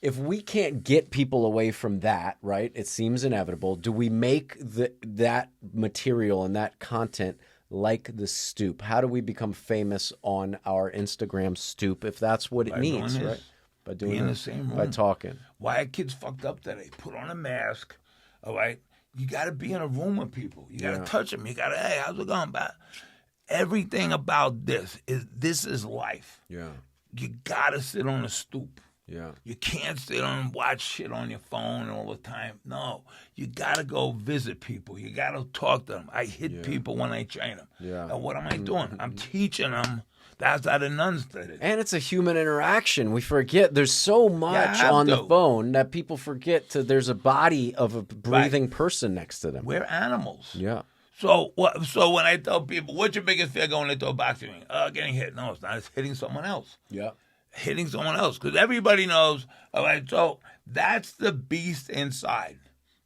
if we can't get people away from that, right? It seems inevitable. Do we make that material and that content like the stoop? How do we become famous on our Instagram stoop if that's what it needs, right? By doing in the same room. By talking. Why are kids fucked up today? Put on a mask, all right? You got to be in a room with people. You got to touch them. You got to, hey, how's it going? Everything about this is life. Yeah. You got to sit on a stoop. Yeah. You can't sit on and watch shit on your phone all the time. No. You got to go visit people. You got to talk to them. I hit people when I train them. Yeah. And what am I doing? I'm teaching them. That's how the nuns did it. And it's a human interaction. We forget there's so much on the phone that people forget there's a body of a breathing person next to them. We're animals. Yeah. So when I tell people, what's your biggest fear going into a boxing ring? Getting hit. No, it's not. It's hitting someone else. Yeah. Hitting someone else. Because everybody knows, all right, so that's the beast inside.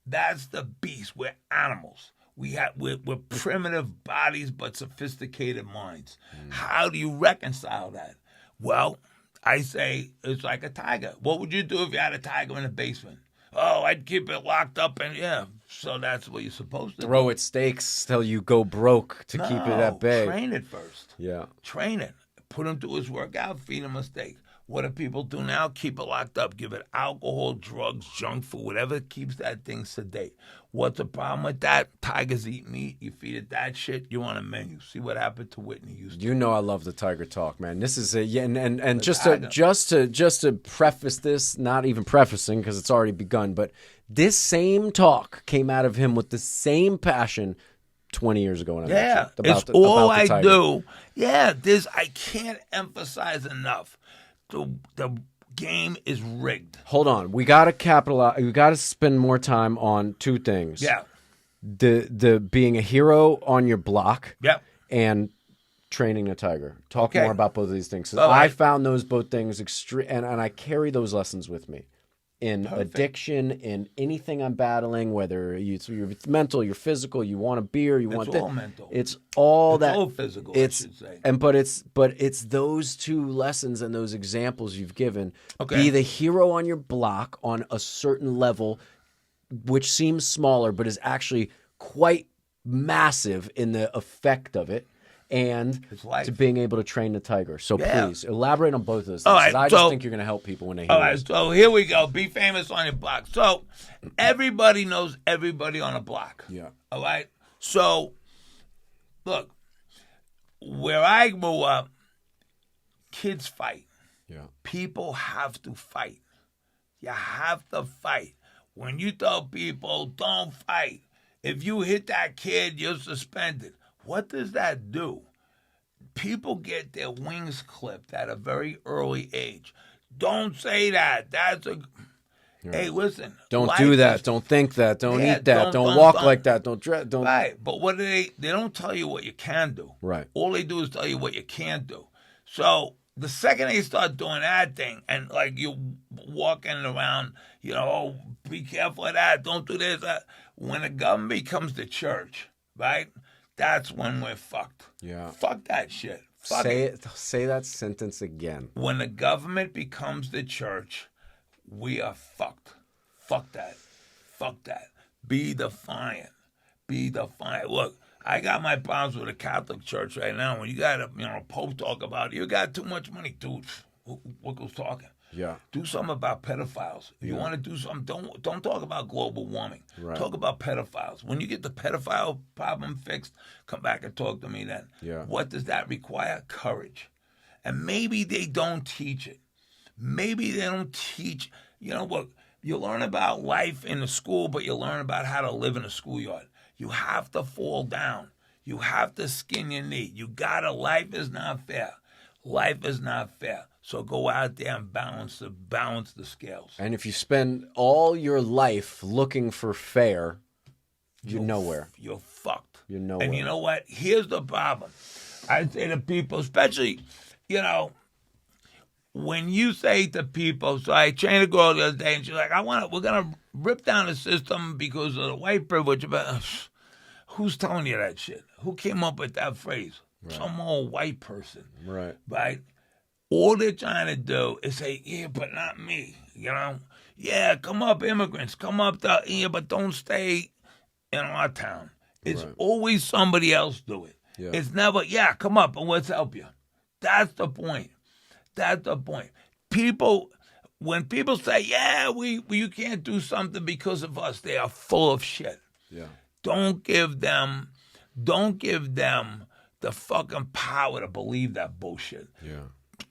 That's the beast. We're animals. We're primitive bodies but sophisticated minds. How do you reconcile that? Well, I say it's like a tiger. What would you do if you had a tiger in the basement? Oh, I'd keep it locked up, and so that's what you're supposed to throw it stakes till you go broke to keep it at bay. Train it first. Yeah. Train it. Put him through his workout, feed him a steak. What do people do now? Keep it locked up. Give it alcohol, drugs, junk food, whatever keeps that thing sedate. What's the problem with that? Tigers eat meat. You feed it that shit, you're on a menu. See what happened to Whitney Houston. You know I love the Tiger talk, man. This is and just to preface this, not even prefacing because it's already begun, but this same talk came out of him with the same passion 20 years ago. When it's all I do. Yeah, I can't emphasize enough. The game is rigged. Hold on. We got to capitalize. We got to spend more time on two things. Yeah. The being a hero on your block. Yeah. And training a tiger. Talk more about both of these things. I found those both things extreme, and I carry those lessons with me. In addiction, in anything I'm battling, whether it's mental, you're physical, you want a beer, it's all mental. It's all it's all physical, I should say. But it's those two lessons and those examples you've given. Be the hero on your block on a certain level, which seems smaller, but is actually quite massive in the effect of it. And to being able to train the tiger. So please, elaborate on both of those things. Right, I just think you're going to help people when they hear this. So here we go. Be famous on your block. So everybody knows everybody on a block. Yeah. All right? So, look, where I grew up, kids fight. Yeah. People have to fight. You have to fight. When you tell people, don't fight, if you hit that kid, you're suspended. What does that do? people get their wings clipped at a very early age. Don't say that. That's a... Hey, listen. Don't do that. Don't think that. Don't eat that. Don't walk like that. Don't dress. Don't. Right. But what do they don't tell you what you can do. Right. All they do is tell you what you can't do. So the second they start doing that thing, and like you're walking around, oh, be careful of that. Don't do this. When the government becomes the church, right? That's when we're fucked. Yeah. Fuck that shit. Fuck it. Say that sentence again. When the government becomes the church, we are fucked. Fuck that. Fuck that. Be defiant. Be defiant. Look, I got my problems with the Catholic Church right now. When you got a Pope talk about it, you got too much money, dude. Look who's talking. Yeah. Do something about pedophiles. If you want to do something, don't talk about global warming. Right. Talk about pedophiles. When you get the pedophile problem fixed, come back and talk to me then. Yeah. What does that require? Courage. And maybe they don't teach it. Maybe they don't teach. What? You learn about life in the school, but you learn about how to live in a schoolyard. You have to fall down. You have to skin your knee. Life is not fair. Life is not fair. So go out there and balance the scales. And if you spend all your life looking for fair, you're nowhere. You're fucked. You're nowhere. And you know what? Here's the problem. I say to people, especially, when you say to people, so I trained a girl the other day, and she's like, we're going to rip down the system because of the white privilege. But who's telling you that shit? Who came up with that phrase? Right. Some old white person. Right. Right? All they're trying to do is say, yeah, but not me. Yeah, come up, immigrants. Come up, but don't stay in our town. It's always somebody else do it. Yeah. It's never, come up and let's help you. That's the point. That's the point. When people say, you can't do something because of us, they are full of shit. Yeah. Don't give them the fucking power to believe that bullshit. Yeah.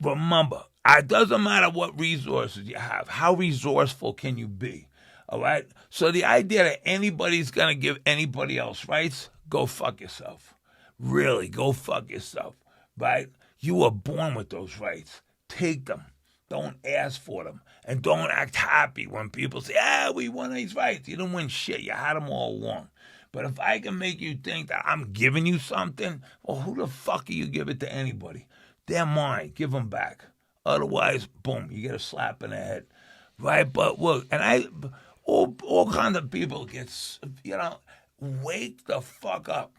Remember, it doesn't matter what resources you have. How resourceful can you be? All right? So the idea that anybody's going to give anybody else rights, go fuck yourself. Really, go fuck yourself. Right? You were born with those rights. Take them. Don't ask for them. And don't act happy when people say, we won these rights. You didn't win shit. You had them all along. But if I can make you think that I'm giving you something, well, who the fuck are you giving to anybody? They're mine. Give them back. Otherwise, boom, you get a slap in the head. Right? But look, and all kinds of people wake the fuck up.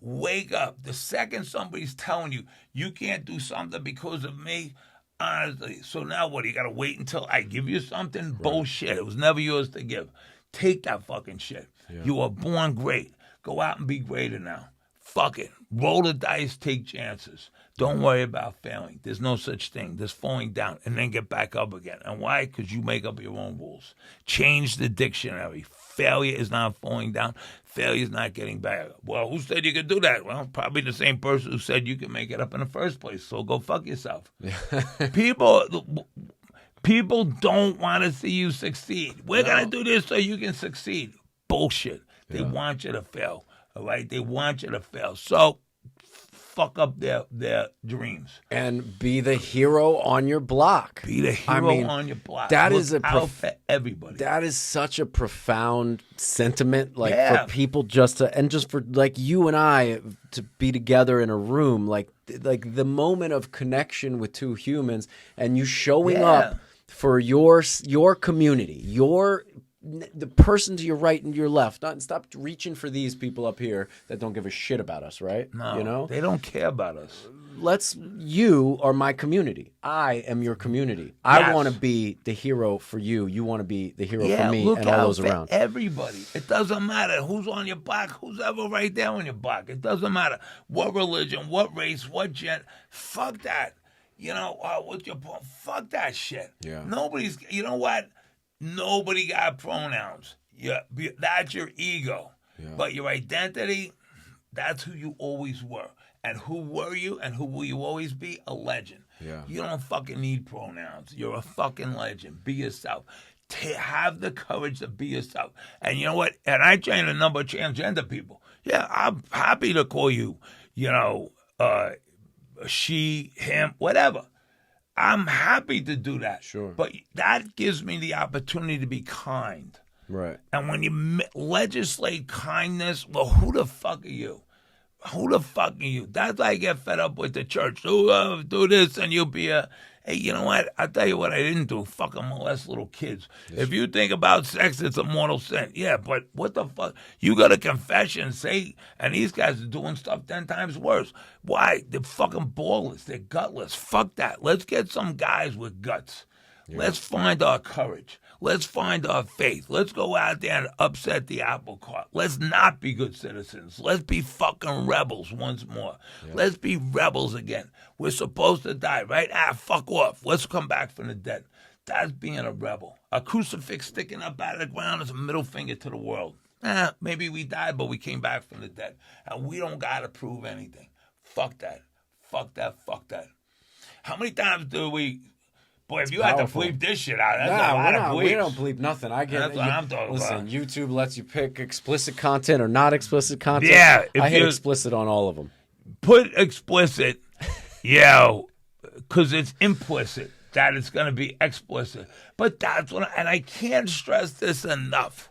Wake up. The second somebody's telling you, you can't do something because of me, honestly. So now what? You got to wait until I give you something? Right. Bullshit. It was never yours to give. Take that fucking shit. Yeah. You were born great. Go out and be greater now. Fuck it. Roll the dice, take chances. Don't worry about failing. There's no such thing. There's falling down and then get back up again. And why? Because you make up your own rules. Change the dictionary. Failure is not falling down. Failure is not getting back up. Well, who said you could do that? Well, probably the same person who said you could make it up in the first place. So go fuck yourself. People don't want to see you succeed. We're going to do this so you can succeed. Bullshit. They want you to fail. All right? They want you to fail. So fuck up their dreams. And be the hero on your block. Be the hero on your block. That Look is out for everybody. That is such a profound sentiment, for people just for like you and I to be together in a room, like the moment of connection with two humans, and you showing up for your community, the person to your right and your left. Stop reaching for these people up here that don't give a shit about us, right? No, they don't care about us. You are my community. I am your community. Yes. I want to be the hero for you. You want to be the hero for me and all those around. Everybody. It doesn't matter who's on your block, who's ever right there on your block. It doesn't matter what religion, what race, what gender. Fuck that. What's your point? Fuck that shit. Yeah. You know what? Nobody got pronouns. That's your ego. Yeah. But your identity, that's who you always were. And who were you and who will you always be? A legend. Yeah. You don't fucking need pronouns. You're a fucking legend. Be yourself. Have the courage to be yourself. And you know what? And I train a number of transgender people. Yeah, I'm happy to call you, she, him, whatever. I'm happy to do that. Sure. But that gives me the opportunity to be kind. Right. And when you legislate kindness, well, who the fuck are you? Who the fuck are you? That's why I get fed up with the church. Do this and you'll be a... Hey, you know what? I'll tell you what I didn't do. Fucking molest little kids. If you think about sex, it's a mortal sin. Yeah, but what the fuck? You got a confession, say, and these guys are doing stuff 10 times worse. Why? They're fucking ballless. They're gutless. Fuck that. Let's get some guys with guts. Yeah. Let's find our courage. Let's find our faith. Let's go out there and upset the apple cart. Let's not be good citizens. Let's be fucking rebels once more. Yeah. Let's be rebels again. We're supposed to die, right? Fuck off. Let's come back from the dead. That's being a rebel. A crucifix sticking up out of the ground is a middle finger to the world. Maybe we died, but we came back from the dead. And we don't got to prove anything. Fuck that. Fuck that. Fuck that. How many times do we... Boy, if you had to bleep this shit out, that's a lot of bleeps. We don't bleep nothing. I get That's what I'm talking about. Listen, YouTube lets you pick explicit content or not explicit content. Yeah. I hit explicit on all of them. Put explicit, because it's implicit that it's going to be explicit. But that's what, and I can't stress this enough.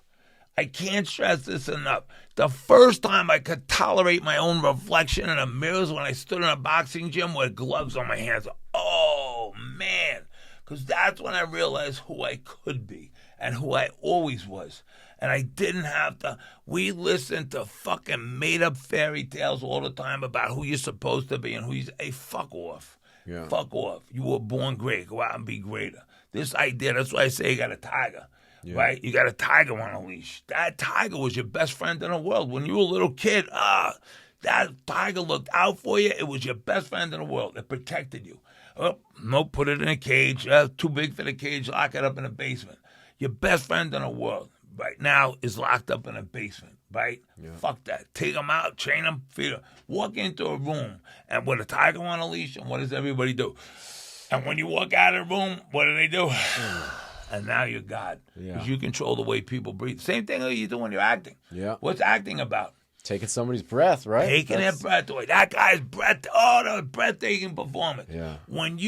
The first time I could tolerate my own reflection in a mirror was when I stood in a boxing gym with gloves on my hands. Oh, man. Because that's when I realized who I could be and who I always was. And I didn't have to. We listened to fucking made-up fairy tales all the time about who you're supposed to be and who you're... Hey, fuck off. Yeah. Fuck off. You were born great. Go out and be greater. This idea, that's why I say you got a tiger. Yeah. Right? You got a tiger on a leash. That tiger was your best friend in the world. When you were a little kid, that tiger looked out for you. It was your best friend in the world. It protected you. Oh, no, put it in a cage. Too big for the cage. Lock it up in a basement. Your best friend in the world right now is locked up in a basement, right? Yeah. Fuck that. Take him out, train him, feed him. Walk into a room and with a tiger on a leash, and what does everybody do? And when you walk out of the room, what do? And now you're God. Because you control the way people breathe. Same thing you do when you're acting. Yeah. What's acting about? Taking somebody's breath, right? Taking their breath away. That guy's breath. Oh, the breathtaking performance. Yeah. When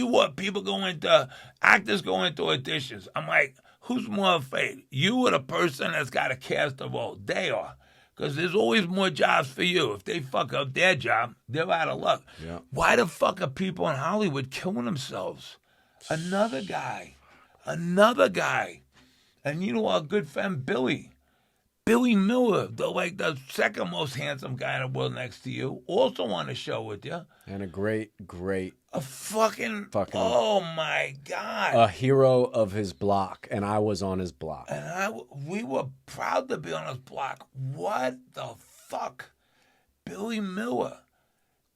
actors go into auditions, I'm like, who's more afraid? You or the person that's got to cast the role? They are. Because there's always more jobs for you. If they fuck up their job, they're out of luck. Yeah. Why the fuck are people in Hollywood killing themselves? Another guy. And you know our good friend Billy Miller, the second most handsome guy in the world next to you, also on the show with you. And a great fucking oh my God. A hero of his block, and I was on his block. And we were proud to be on his block. What the fuck? Billy Miller.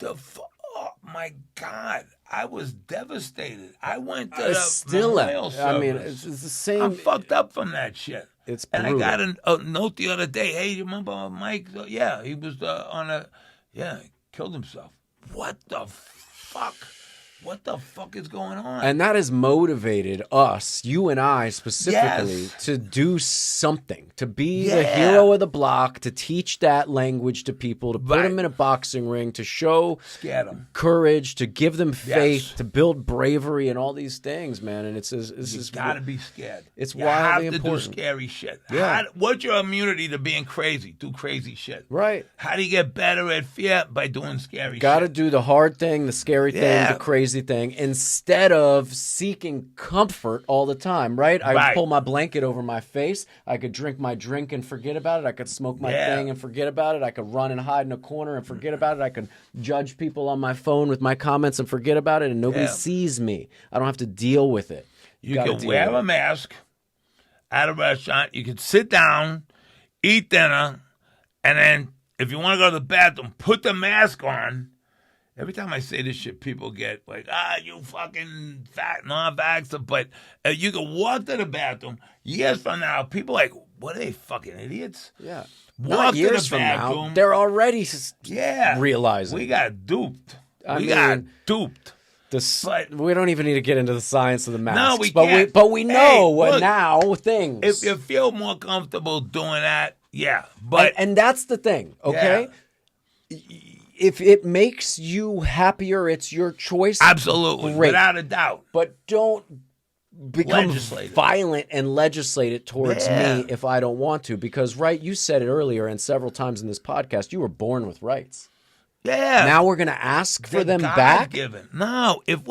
Oh my God. I was devastated. I went to the memorial service. I mean, it's the same. I'm fucked up from that shit. It's brutal. And I got a note the other day. Hey, you remember Mike? Yeah, he was he killed himself. What the fuck? What the fuck is going on? And that has motivated us, you and I specifically, to do something, to be the hero of the block, to teach that language to people, to put them in a boxing ring, to show courage, to give them faith, to build bravery and all these things, man. And it's you got to be scared. It's wildly important. You have to do scary shit. Yeah. What's your immunity to being crazy? Do crazy shit. Right. How do you get better at fear? By doing scary shit. Got to do the hard thing, the scary thing, the crazy thing, instead of seeking comfort all the time, right? I could pull my blanket over my face. I could drink my drink and forget about it. I could smoke my thing and forget about it. I could run and hide in a corner and forget about it. I could judge people on my phone with my comments and forget about it, and nobody sees me. I don't have to deal with it. You can wear a mask at a restaurant. You can sit down, eat dinner, and then if you want to go to the bathroom, put the mask on. Every time I say this shit, people get like, you fucking fat non-vaxxer. But you can walk to the bathroom. Years from now, people are like, what are they, fucking idiots? Yeah. Walk to the bathroom. Now, they're already realizing. We got duped. We got duped. But we don't even need to get into the science of the masks. No, we can't. But we know now things. If you feel more comfortable doing that, But and that's the thing, okay? if it makes you happier, it's your choice. Absolutely, great. without a doubt. But don't become Legislate it. violent and legislate it towards me if I don't want to. Because, right, you said it earlier and several times in this podcast, you were born with rights. Yeah. Now we're going to ask for them back? Given. No. If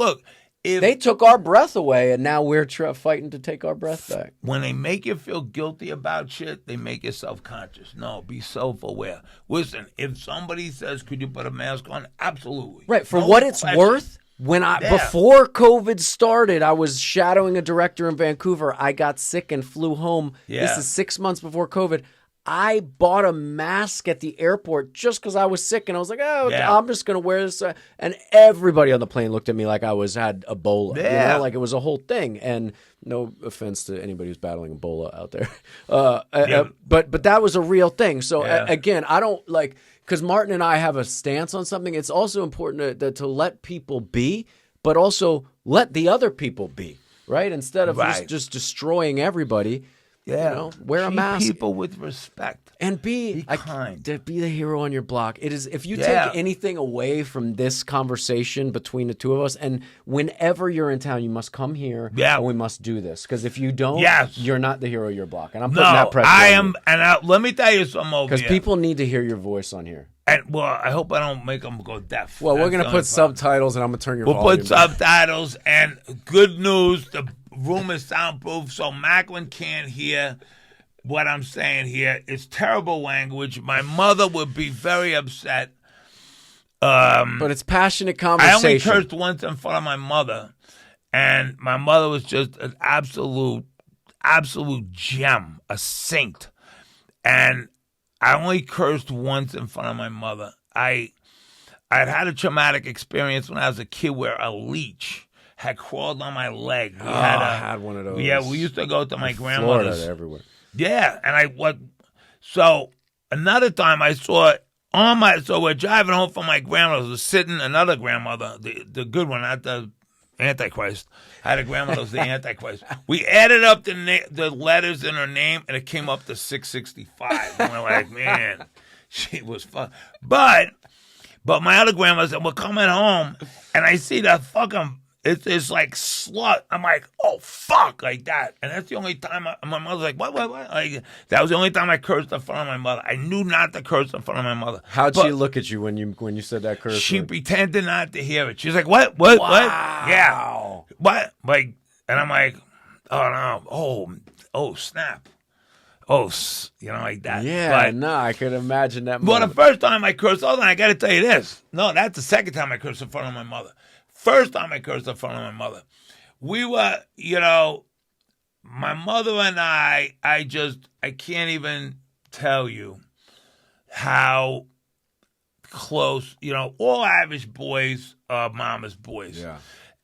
they took our breath away, and now we're fighting to take our breath back. When they make you feel guilty about shit, they make you self-conscious. No, be self-aware. Listen, if somebody says, could you put a mask on? Absolutely. Right. For what it's worth, before COVID started, I was shadowing a director in Vancouver. I got sick and flew home. Yeah. This is 6 months before COVID. I bought a mask at the airport just because I was sick, and I was like, I'm just going to wear this. And everybody on the plane looked at me like I had Ebola. Yeah. You know, like it was a whole thing. And no offense to anybody who's battling Ebola out there. But that was a real thing. So, again, I don't like – because Martin and I have a stance on something. It's also important to let people be, but also let the other people be, right? Instead of just destroying everybody. Yeah, you know, wear a mask. People with respect and be kind. Be the hero on your block. It is if you take anything away from this conversation between the two of us, and whenever you're in town, you must come here. Yeah, and we must do this because if you don't, you're not the hero of your block. And I'm putting that pressure. I am, and let me tell you something over because people need to hear your voice on here. And I hope I don't make them go deaf. Well, we're gonna put subtitles, and I'm gonna turn your. We'll put subtitles, and good news. The room is soundproof, so Macklin can't hear what I'm saying here. It's terrible language. My mother would be very upset. But it's passionate conversation. I only cursed once in front of my mother, and my mother was just an absolute gem, a saint. And I only cursed once in front of my mother. I'd had a traumatic experience when I was a kid where a leech had crawled on my leg. I had one of those. Yeah, we used to go to my grandmother's. Florida, everywhere. Yeah, and so another time I saw it so we're driving home from my grandmother's, was sitting another grandmother, the good one, not the Antichrist. I had a grandmother was the Antichrist. We added up the letters in her name, and it came up to 665. And we're like, man, she was fun. But my other grandmother said, we're coming home, and I see that fucking, it's like slut. I'm like, oh, fuck, like that. And that's the only time my mother's like, what? Like, that was the only time I cursed in front of my mother. I knew not to curse in front of my mother. How'd she look at you when you said that curse? She pretended not to hear it. She's like, what? Wow. What? Yeah. What? Like, and I'm like, oh, no. Oh, snap. Oh, like that. Yeah, no, I could imagine that. Well, the first time I cursed, I got to tell you this. No, that's the second time I cursed in front of my mother. First time I cursed in front of my mother. We were, my mother and I can't even tell you how close, all Irish boys are mama's boys. Yeah.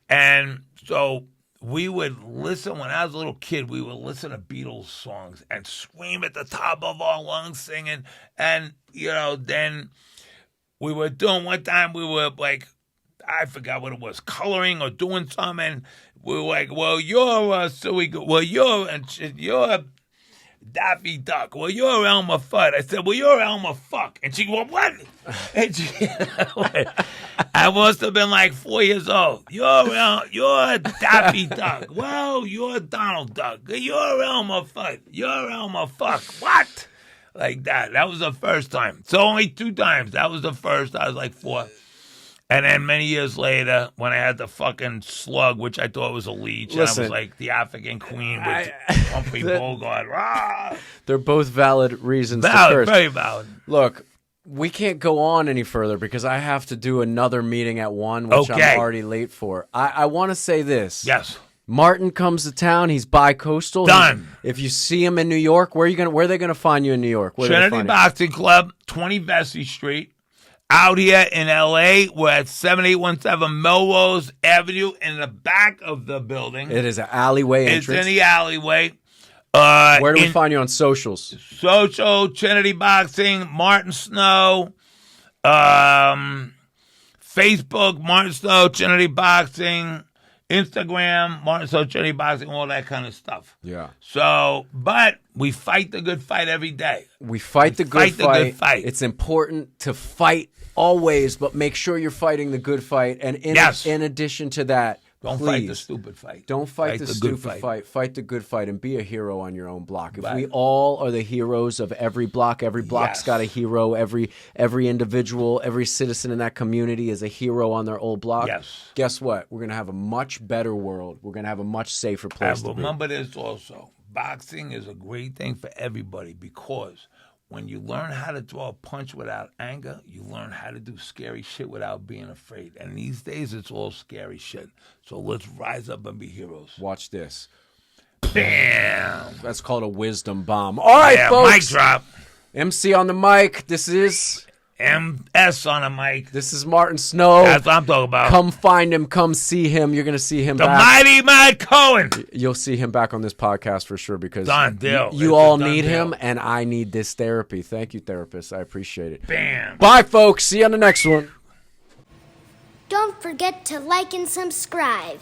And so we would listen, when I was a little kid, we would listen to Beatles songs and scream at the top of our lungs singing. And, then we were doing, one time we were like, I forgot what it was, coloring or doing something. We were like, well, you're you're Daffy Duck. Well, you're Elmer Fudd. I said, well, you're Elmer Fuck. And she go, what? And I must have been like 4 years old. You're Daffy Duck. Well, you're Donald Duck. You're Elmer Fudd. You're Elmer Fuck. What? Like that. That was the first time. So only 2 times. That was the first. I was like 4. And then many years later, when I had the fucking slug, which I thought was a leech, and I was like the African Queen with Humphrey Bogart. Rah! They're both valid reasons to curse. Very valid. Look, we can't go on any further because I have to do another meeting at 1, which I'm already late for. I want to say this. Yes. Martin comes to town. He's bi-coastal. Done. If you see him in New York, where are they going to find you in New York? Trinity Boxing Club, 20 Vesey Street. Out here in L.A., we're at 7817 Melrose Avenue in the back of the building. It is an alleyway entrance. It's in the alleyway. Where do we find you on socials? Social, Trinity Boxing, Martin Snow, Facebook, Martin Snow, Trinity Boxing, Instagram, Martin Snow, Trinity Boxing, all that kind of stuff. Yeah. So, but we fight the good fight every day. We fight the good fight. It's important to fight always, but make sure you're fighting the good fight. And in addition to that, don't please, fight the stupid fight. Don't fight the stupid fight. Fight the good fight and be a hero on your own block. If we all are the heroes of every block's got a hero. Every individual, every citizen in that community is a hero on their old block. Yes. Guess what? We're going to have a much better world. We're going to have a much safer place to be. Remember this also. Boxing is a great thing for everybody because when you learn how to throw a punch without anger, you learn how to do scary shit without being afraid. And these days, it's all scary shit. So let's rise up and be heroes. Watch this. Bam! That's called a wisdom bomb. All right, folks. Mic drop. MC on the mic. This is... MS on a mic. This is Martin Snow. That's what I'm talking about. Come find him. Come see him. You're going to see him back. The mighty Mad Cohen. You'll see him back on this podcast for sure because you all need him and I need this therapy. Thank you, therapist. I appreciate it. Bam. Bye, folks. See you on the next one. Don't forget to like and subscribe.